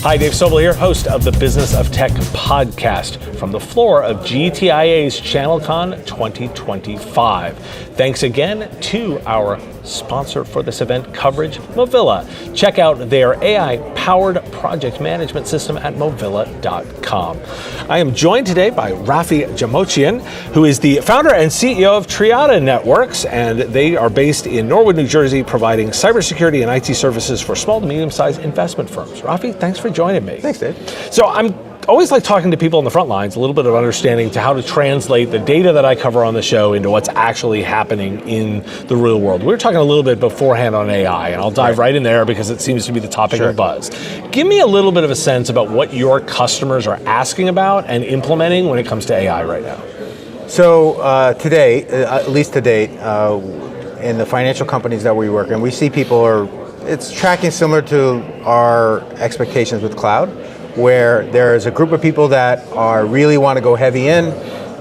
Hi, Dave Sobel here, host of the Business of Tech podcast from the floor of GTIA's ChannelCon 2025. Thanks again to our sponsor for this event coverage, Movilla. Check out their AI-powered project management system at movilla.com. I am joined today by Raffi Jamgotchian, who is the founder and CEO of Triada Networks, and they are based in Norwood, New Jersey, providing cybersecurity and IT services for small to medium-sized investment firms. Raffi, thanks for joining me. Thanks, Dave. So I'm always like talking to people on the front lines, a little bit of understanding to how to translate the data that I cover on the show into what's actually happening in the real world. We were talking a little bit beforehand on AI, and I'll dive right in there because it seems to be the topic of buzz. Give me a little bit of a sense about what your customers are asking about and implementing when it comes to AI right now. So today, at least to date, in the financial companies that we work in, we see it's tracking similar to our expectations with cloud, where there's a group of people that really want to go heavy in,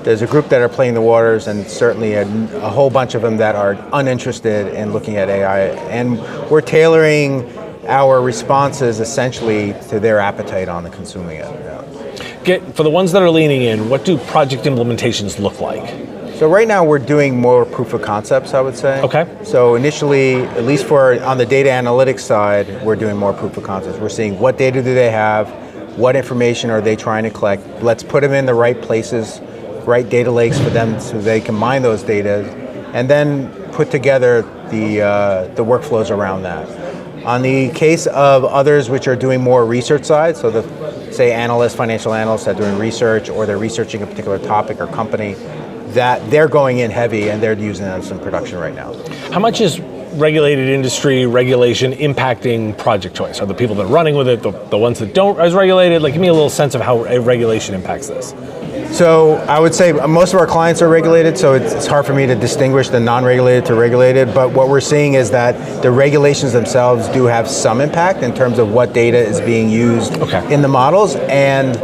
there's a group that are playing the waters, and certainly a whole bunch of them that are uninterested in looking at AI. And we're tailoring our responses essentially to their appetite on the consuming it. For the ones that are leaning in, what do project implementations look like? So right now we're doing more proof of concepts, I would say. Okay. So initially, at least on the data analytics side, we're doing more proof of concepts. We're seeing what data do they have, what information are they trying to collect? Let's put them in the right places, right data lakes for them so they can mine those data, and then put together the workflows around that. On the case of others which are doing more research side, so say financial analysts that are doing research, or they're researching a particular topic or company, that they're going in heavy and they're using them in production right now. How much is regulated industry regulation impacting project choice? Are the people that are running with it the ones that don't as regulated? Like, give me a little sense of how regulation impacts this. So I would say most of our clients are regulated, so it's hard for me to distinguish the non-regulated to regulated, but what we're seeing is that the regulations themselves do have some impact in terms of what data is being used in the models, and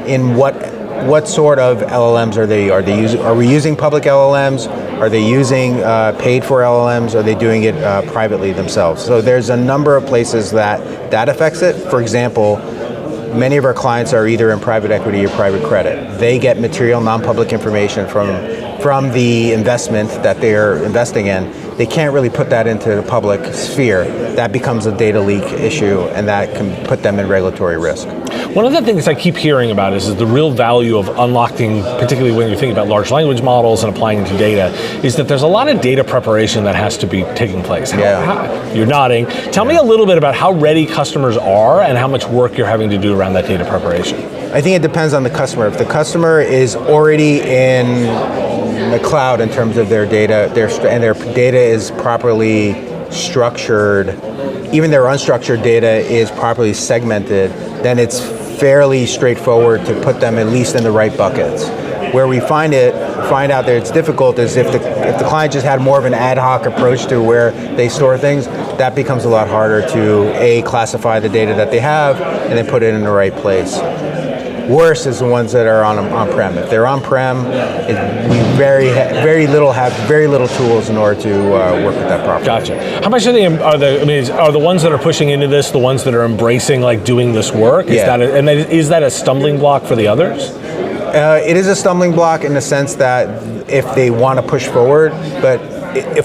in what sort of LLMs are they using? Are we using public LLMs? Are they using paid for LLMs? Are they doing it privately themselves? So there's a number of places that affects it. For example, many of our clients are either in private equity or private credit. They get material non-public information from the investment that they're investing in. They can't really put that into the public sphere. That becomes a data leak issue, and that can put them in regulatory risk. One of the things I keep hearing about is the real value of unlocking, particularly when you're thinking about large language models and applying into data, is that there's a lot of data preparation that has to be taking place. You're nodding. Tell me a little bit about how ready customers are and how much work you're having to do around that data preparation. I think it depends on the customer. If the customer is already in the cloud in terms of their data, and their data is properly structured, even their unstructured data is properly segmented, then it's fairly straightforward to put them at least in the right buckets. Where we find out that it's difficult is if the client just had more of an ad hoc approach to where they store things, that becomes a lot harder to classify the data that they have and then put it in the right place. Worse is the ones that are on-prem. If they're on-prem, we have very little tools in order to work with that properly. Gotcha. How much are the ones that are pushing into this the ones that are embracing doing this work? Is that a stumbling block for the others? It is a stumbling block in the sense that if they want to push forward, but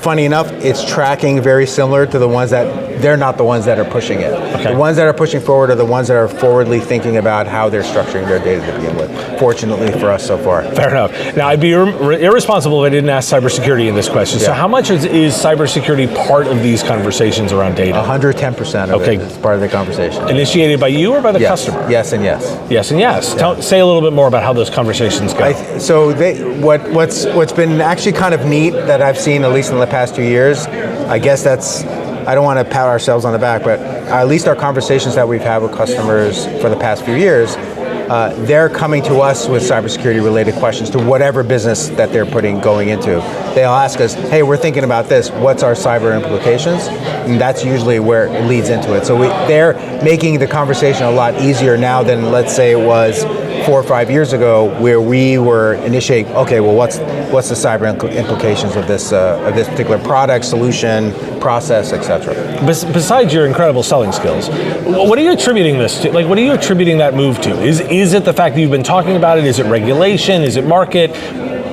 funny enough, it's tracking very similar to the ones they're not the ones that are pushing it. Okay. The ones that are pushing forward are the ones that are forwardly thinking about how they're structuring their data to begin with. Fortunately for us so far. Fair enough. Now, I'd be irresponsible if I didn't ask cybersecurity in this question. Yeah. So how much is cybersecurity part of these conversations around data? 110% of it is part of the conversation. Initiated by you or by the customer? Yes and yes. Yes and yes. Yeah. Say a little bit more about how those conversations go. What's been actually kind of neat that I've seen, at least in the past 2 years, I guess I don't want to pat ourselves on the back, but at least our conversations that we've had with customers for the past few years, they're coming to us with cybersecurity related questions to whatever business that they're going into. They'll ask us, hey, we're thinking about this, what's our cyber implications? And that's usually where it leads into it. So they're making the conversation a lot easier now than, let's say, it was 4 or 5 years ago, where we were initiating, okay, well, what's the cyber implications of this particular product, solution, process, etc. Besides your incredible selling skills, what are you attributing this to? Like, what are you attributing that move to? Is it the fact that you've been talking about it? Is it regulation? Is it market?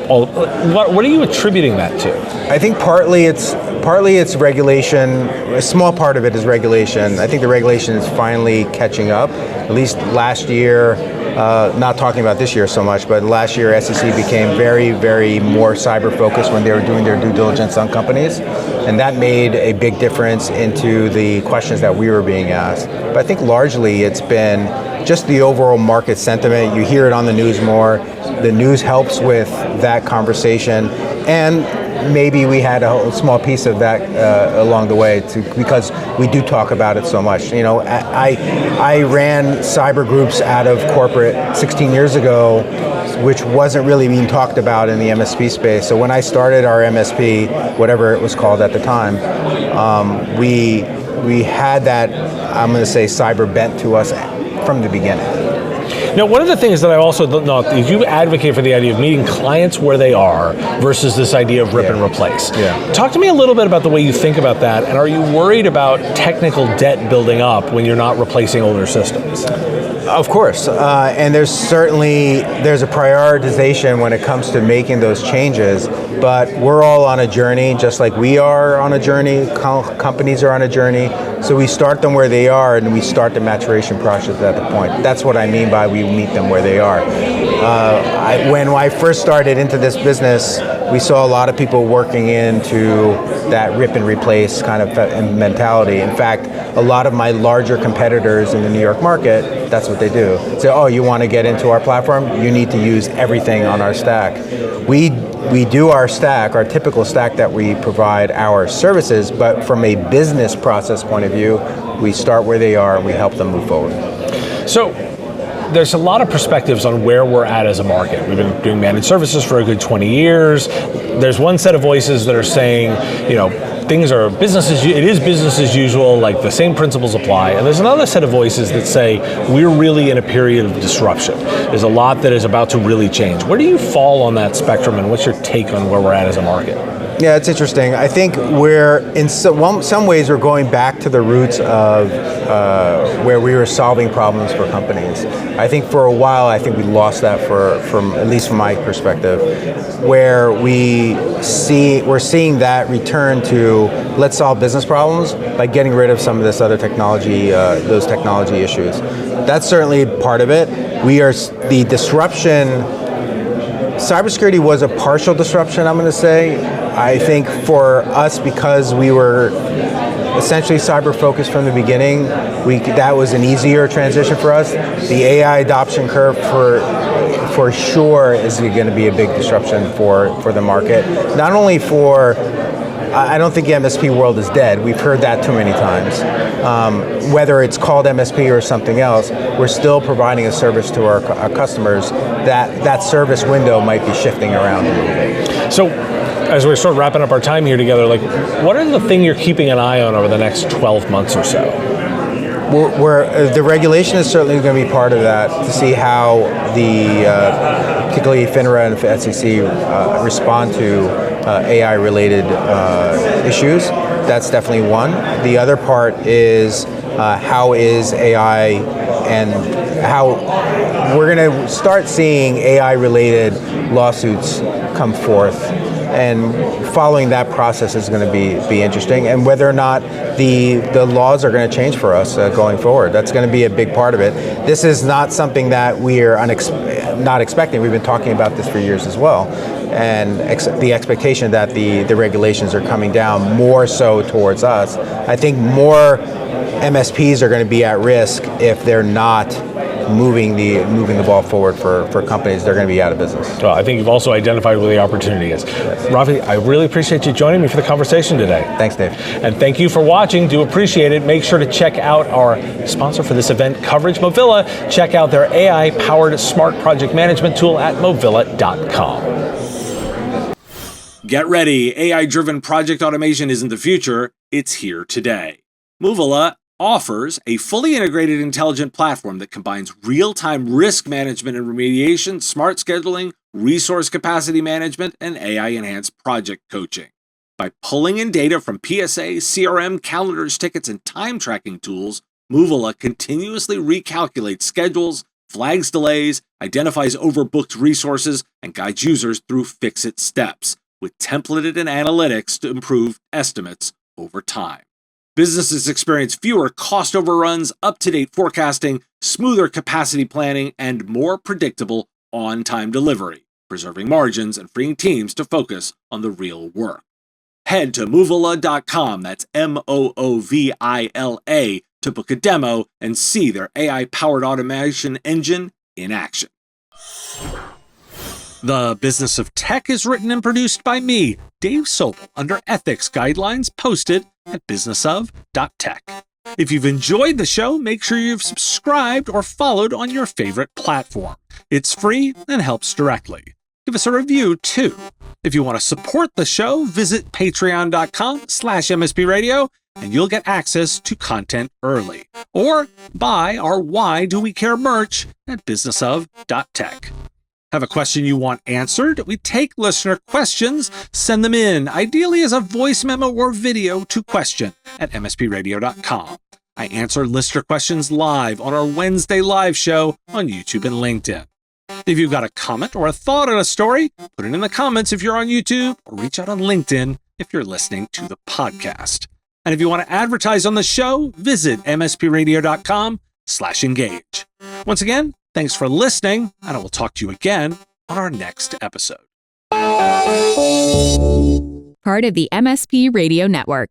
What are you attributing that to? I think partly it's regulation. A small part of it is regulation. I think the regulation is finally catching up. At least last year, not talking about this year so much, but last year SEC became very, very more cyber focused when they were doing their due diligence on companies. And that made a big difference into the questions that we were being asked. But I think largely it's been just the overall market sentiment. You hear it on the news more. The news helps with that conversation. And maybe we had a small piece of that along the way because we do talk about it so much. You know, I ran cyber groups out of corporate 16 years ago, which wasn't really being talked about in the MSP space. So when I started our MSP, whatever it was called at the time, we had that, I'm going to say, cyber bent to us from the beginning. Now, one of the things that I also know is you advocate for the idea of meeting clients where they are versus this idea of rip and replace. Yeah. Talk to me a little bit about the way you think about that, and are you worried about technical debt building up when you're not replacing older systems? Of course, and there's a prioritization when it comes to making those changes, but we're all on a journey, just like we are on a journey, companies are on a journey, so we start them where they are and we start the maturation process at the point. That's what I mean by we meet them where they are. When I first started into this business, we saw a lot of people working into that rip and replace kind of mentality. In fact, a lot of my larger competitors in the New York market, that's what they do. Say, oh, you want to get into our platform? You need to use everything on our stack. We do our stack, our typical stack that we provide our services, but from a business process point of view, we start where they are and we help them move forward. So, there's a lot of perspectives on where we're at as a market. We've been doing managed services for a good 20 years. There's one set of voices that are saying, you know, things are it is business as usual, like the same principles apply. And there's another set of voices that say we're really in a period of disruption. There's a lot that is about to really change. Where do you fall on that spectrum, and what's your take on where we're at as a market? Yeah, it's interesting. I think we're in some ways we're going back to the roots of where we were solving problems for companies. I think for a while, I think we lost that from at least from my perspective, where we're seeing that return to let's solve business problems by getting rid of some of this other technology, those technology issues. That's certainly part of it. The disruption. Cybersecurity was a partial disruption, I'm going to say. I think for us, because we were essentially cyber focused from the beginning, that was an easier transition for us. The AI adoption curve for sure is going to be a big disruption for the market. Not only I don't think the MSP world is dead. We've heard that too many times. Whether it's called MSP or something else, we're still providing a service to our customers. That service window might be shifting around a little bit. So, as we're sort of wrapping up our time here together, like, what are the thing you're keeping an eye on over the next 12 months or so? The regulation is certainly going to be part of that, to see how particularly FINRA and SEC respond to AI-related issues. That's definitely one. The other part is how is AI and how we're going to start seeing AI-related lawsuits come forth. And following that process is going to be interesting, and whether or not the laws are going to change for us going forward. That's going to be a big part of it. This is not something that we are not expecting. We've been talking about this for years as well, and the expectation that the regulations are coming down more so towards us. I think more MSPs are going to be at risk if they're not moving the ball forward for companies. They're going to be out of business. Well, I think you've also identified where the opportunity is. Yes. Raffi, I really appreciate you joining me for the conversation today. Thanks, Dave. And thank you for watching. Do appreciate it. Make sure to check out our sponsor for this event, Coverage Movilla. Check out their AI-powered smart project management tool at movilla.com. Get ready. AI-driven project automation isn't the future. It's here today. Movilla offers a fully integrated intelligent platform that combines real-time risk management and remediation, smart scheduling, resource capacity management, and AI-enhanced project coaching. By pulling in data from PSA, CRM, calendars, tickets, and time tracking tools, Movila continuously recalculates schedules, flags delays, identifies overbooked resources, and guides users through fix-it steps, with templated and analytics to improve estimates over time. Businesses experience fewer cost overruns, up-to-date forecasting, smoother capacity planning, and more predictable on-time delivery, preserving margins and freeing teams to focus on the real work. Head to Movila.com, that's Moovila, to book a demo and see their AI-powered automation engine in action. The Business of Tech is written and produced by me, Dave Sobel, under ethics guidelines posted at businessof.tech. If you've enjoyed the show, make sure you've subscribed or followed on your favorite platform. It's free and helps directly. Give us a review, too. If you want to support the show, visit patreon.com/MSP Radio, and you'll get access to content early. Or buy our Why Do We Care merch at businessof.tech. Have a question you want answered? We take listener questions, send them in, ideally as a voice memo or video to question@mspradio.com. I answer listener questions live on our Wednesday live show on YouTube and LinkedIn. If you've got a comment or a thought on a story, put it in the comments if you're on YouTube, or reach out on LinkedIn if you're listening to the podcast. And if you want to advertise on the show, visit mspradio.com/engage. Once again, thanks for listening, and I will talk to you again on our next episode. Part of the MSP Radio Network.